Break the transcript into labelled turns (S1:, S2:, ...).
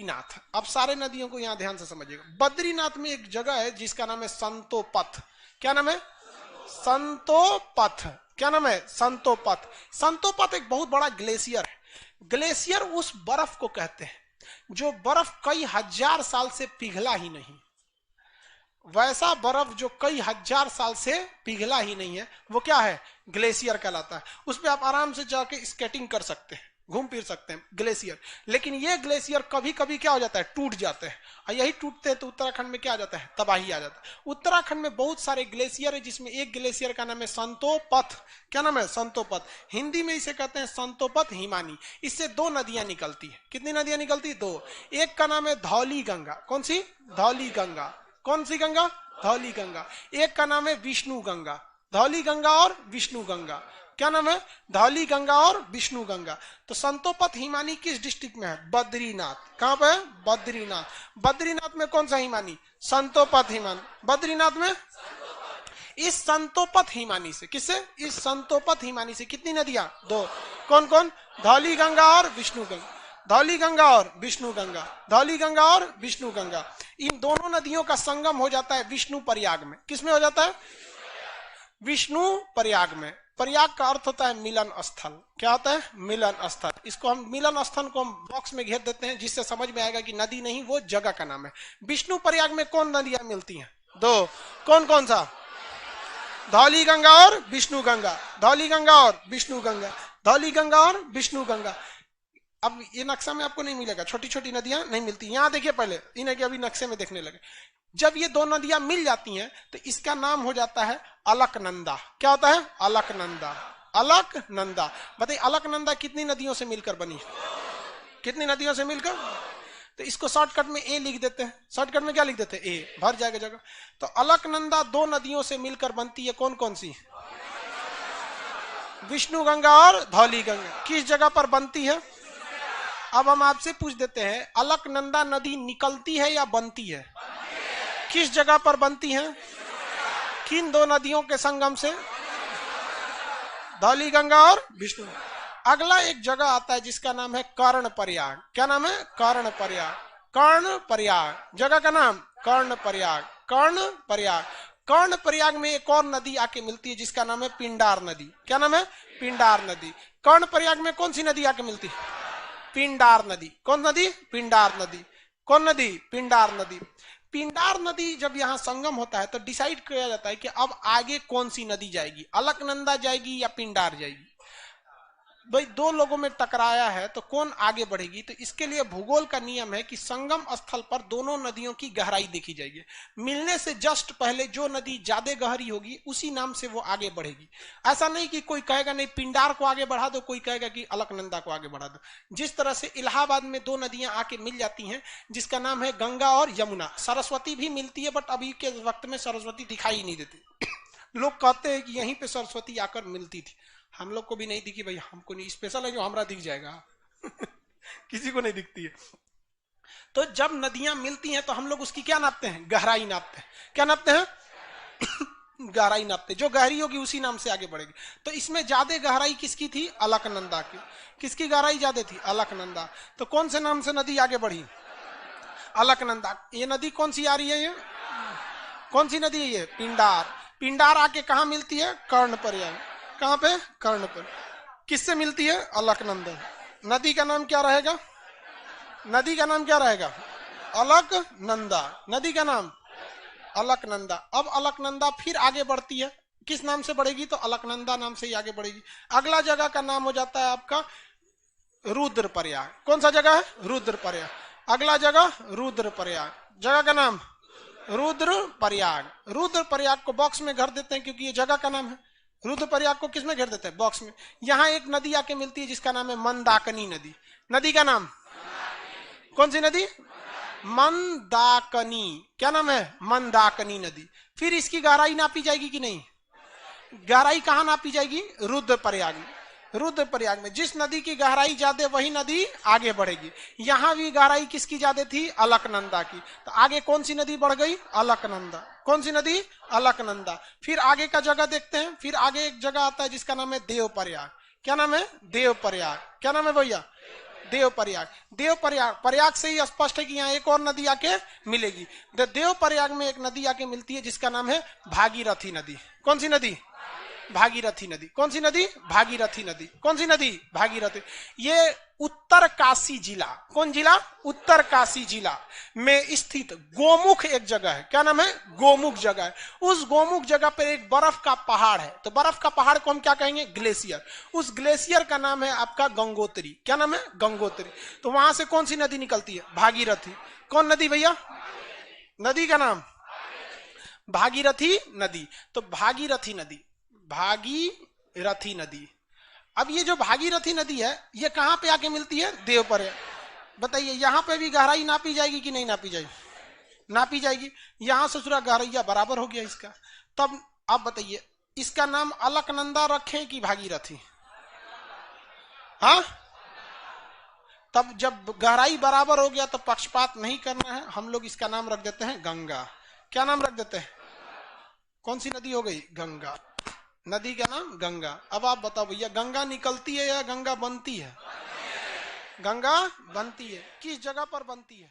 S1: बद्रीनाथ। अब सारे नदियों को यहां ध्यान से समझिएगा। बद्रीनाथ में एक जगह है जिसका नाम है संतोपथ। क्या नाम है? संतोपथ। क्या नाम है? संतोपथ। संतोपथ एक बहुत बड़ा ग्लेशियर है। ग्लेशियर उस बर्फ को कहते हैं जो बर्फ कई हजार साल से पिघला ही नहीं। वैसा बर्फ जो कई हजार साल से पिघला ही नहीं है, वो क्या है? ग्लेशियर कहलाता है। उस पर आप आराम से जाके स्केटिंग कर सकते हैं, घूम फिर सकते हैं, ग्लेशियर। लेकिन ये ग्लेशियर कभी कभी क्या हो जाता है? टूट जाते हैं। और यही टूटते हैं तो उत्तराखंड में क्या आ जाता है? तबाही आ जाता है। उत्तराखंड में बहुत सारे ग्लेशियर है, जिसमें एक ग्लेशियर का नाम है संतोपथ। क्या नाम है? संतोपथ। हिंदी में इसे कहते हैं संतोपथ हिमानी। इससे दो नदियां निकलती है। कितनी नदियां निकलती है? दो। एक का नाम है धौली गंगा। कौन सी? धौली गंगा। कौन सी गंगा? धौली गंगा। एक का नाम है विष्णु गंगा। धौली गंगा और विष्णु गंगा। क्या नाम है? धौली गंगा और विष्णु गंगा। तो संतोपथ हिमानी किस डिस्ट्रिक्ट में है? बद्रीनाथ। कहां पे है? बद्रीनाथ। बद्रीनाथ में कौन सा हिमानी? संतोपथ हिमानी। बद्रीनाथ में इस संतोपथ हिमानी से, किससे? इस संतोपथ हिमानी से कितनी नदियां? दो। कौन कौन? धौली गंगा और विष्णु गंगा। धौली गंगा और विष्णु गंगा। धौली गंगा और विष्णु गंगा। इन दोनों नदियों का संगम हो जाता है विष्णु प्रयाग में। किसमें हो जाता है? विष्णु प्रयाग में। प्रयाग का अर्थ होता है मिलन स्थल। क्या होता है? मिलन स्थल। इसको हम मिलन स्थल को हम बॉक्स में घेर देते हैं, जिससे समझ में आएगा कि नदी नहीं, वो जगह का नाम है। विष्णु प्रयाग में कौन नदियां मिलती हैं? दो। कौन कौन सा? धौली गंगा और विष्णु गंगा। धौली गंगा और विष्णु गंगा। धौली गंगा और विष्णु गंगा। अब ये नक्शा में आपको नहीं मिलेगा, छोटी छोटी नदियां नहीं मिलती। यहां देखिए पहले, इन्हें अभी नक्शे में देखने लगे। जब ये दो नदियां मिल जाती हैं तो इसका नाम हो जाता है अलकनंदा। क्या होता है? अलकनंदा। अलकनंदा। बताइए अलकनंदा कितनी नदियों से मिलकर बनी? कितनी नदियों से मिलकर? तो इसको शॉर्टकट में ए लिख देते हैं। शॉर्टकट में क्या लिख देते हैं? ए। भर जाएगा जगह। तो अलकनंदा दो नदियों से मिलकर बनती है। कौन कौन सी? विष्णु गंगा और धौली गंगा। किस जगह पर बनती है? अब हम आपसे पूछ देते हैं, अलकनंदा नदी निकलती है या बनती है? किस जगह पर बनती है? किन दो नदियों के संगम से? धौली गंगा और विष्णु। अगला एक जगह आता है जिसका नाम है कर्ण प्रयाग। क्या नाम है? कर्ण प्रयाग। कर्ण प्रयाग। जगह का नाम कर्ण प्रयाग। कर्ण प्रयाग। कर्ण प्रयाग में एक और नदी आके मिलती है जिसका नाम है पिंडार नदी। क्या नाम है? पिंडार नदी। कर्ण प्रयाग में कौन सी नदी आके मिलती है? पिंडार नदी। कौन नदी? पिंडार नदी। कौन नदी? पिंडार नदी। पिंडार नदी जब यहाँ संगम होता है तो डिसाइड किया जाता है कि अब आगे कौन सी नदी जाएगी, अलकनंदा जाएगी या पिंडार जाएगी। भाई दो लोगों में टकराया है तो कौन आगे बढ़ेगी। तो इसके लिए भूगोल का नियम है कि संगम स्थल पर दोनों नदियों की गहराई देखी जाएगी। मिलने से जस्ट पहले जो नदी ज्यादा गहरी होगी उसी नाम से वो आगे बढ़ेगी। ऐसा नहीं कि कोई कहेगा नहीं पिंडार को आगे बढ़ा दो, कोई कहेगा कि अलकनंदा को आगे बढ़ा दो। जिस तरह से इलाहाबाद में दो नदियां आके मिल जाती हैं जिसका नाम है गंगा और यमुना। सरस्वती भी मिलती है बट अभी के वक्त में सरस्वती दिखाई नहीं देती। लोग कहते हैं कि यहीं पे सरस्वती आकर मिलती थी। हम लोग को भी नहीं दिखी भाई, हमको नहीं, स्पेशल है जो हमरा दिख जाएगा। किसी को नहीं दिखती है। तो जब नदियां मिलती हैं तो हम लोग उसकी क्या नापते हैं? गहराई नापते हैं। क्या नापते हैं? गहराई नापते हैं। जो गहरी होगी उसी नाम से आगे बढ़ेगी। तो इसमें ज्यादा गहराई किसकी थी? अलकनंदा की। किसकी गहराई ज्यादा थी? अलकनंदा। तो कौन से नाम से नदी आगे बढ़ी? अलकनंदा। ये नदी कौन सी आ रही है? ये कौन सी नदी है? ये पिंडार। पिंडार आके कहां मिलती है? कर्ण प्रयाग। कहां पे? कर्ण पर। किससे मिलती है? अलकनंदा। नदी का नाम क्या रहेगा? नदी का नाम क्या रहेगा? अलकनंदा। नदी का नाम अलकनंदा। अब अलकनंदा फिर आगे बढ़ती है, किस नाम से बढ़ेगी? तो अलकनंदा नाम से ही आगे बढ़ेगी। अगला जगह का नाम हो जाता है आपका रुद्रप्रयाग। कौन सा जगह है? रुद्रप्रयाग। अगला जगह रुद्रप्रयाग। जगह का नाम रुद्रप्रयाग। रुद्रप्रयाग को बॉक्स में घर देते हैं क्योंकि ये जगह का नाम है। रुद्रप्रयाग को किसमें घेर देते हैं? बॉक्स में। यहां एक नदी आके मिलती है जिसका नाम है मंदाकिनी नदी। नदी का नाम कौन सी नदी? मंदाकिनी। क्या नाम है? मंदाकिनी नदी। फिर इसकी गहराई नापी जाएगी कि नहीं? गहराई कहां नापी जाएगी? रुद्रप्रयाग में। रुद्रप्रयाग में जिस नदी की गहराई ज्यादा वही नदी आगे बढ़ेगी। यहां भी गहराई किसकी ज्यादा थी? अलकनंदा की। तो आगे कौन सी नदी बढ़ गई? अलकनंदा। कौन सी नदी? अलकनंदा। फिर आगे का जगह देखते हैं। फिर आगे एक जगह आता है जिसका नाम है देवप्रयाग। क्या नाम है? देवप्रयाग। क्या नाम है भैया? देव प्रयाग। देव प्रयाग, प्रयाग से ही स्पष्ट है कि यहाँ एक और नदी आके मिलेगी। देव प्रयाग में एक नदी आके मिलती है जिसका नाम है भागीरथी नदी। कौन सी नदी? भागीरथी नदी। कौन सी नदी? भागीरथी नदी। कौन सी नदी? भागीरथी। ये उत्तर काशी जिला, कौन जिला? उत्तर काशी जिला में स्थित गोमुख एक जगह है। क्या नाम है? गोमुख जगह है। उस गोमुख जगह पर एक बर्फ का पहाड़ है। तो बर्फ का पहाड़ को हम क्या कहेंगे? ग्लेशियर। उस ग्लेशियर का नाम है आपका गंगोत्री। क्या नाम है? गंगोत्री। तो वहां से कौन सी नदी निकलती है? भागीरथी। कौन नदी भैया? नदी का नाम भागीरथी नदी। तो भागीरथी नदी, भागीरथी नदी। अब ये जो भागीरथी नदी है ये कहां पे आके मिलती है? देव प्रयाग। बताइए यहां पे भी गहराई नापी जाएगी कि नहीं नापी जाएगी? नापी जाएगी। यहां से सूरा गहराइया बराबर हो गया इसका। तब आप बताइए इसका नाम अलकनंदा रखें कि भागीरथी? हाँ, तब जब गहराई बराबर हो गया तो पक्षपात नहीं करना है, हम लोग इसका नाम रख देते हैं गंगा। क्या नाम रख देते हैं? कौन सी नदी हो गई? गंगा। नदी का नाम गंगा। अब आप बताओ भैया गंगा निकलती है या गंगा बनती है? गंगा बनती है। किस जगह पर बनती है?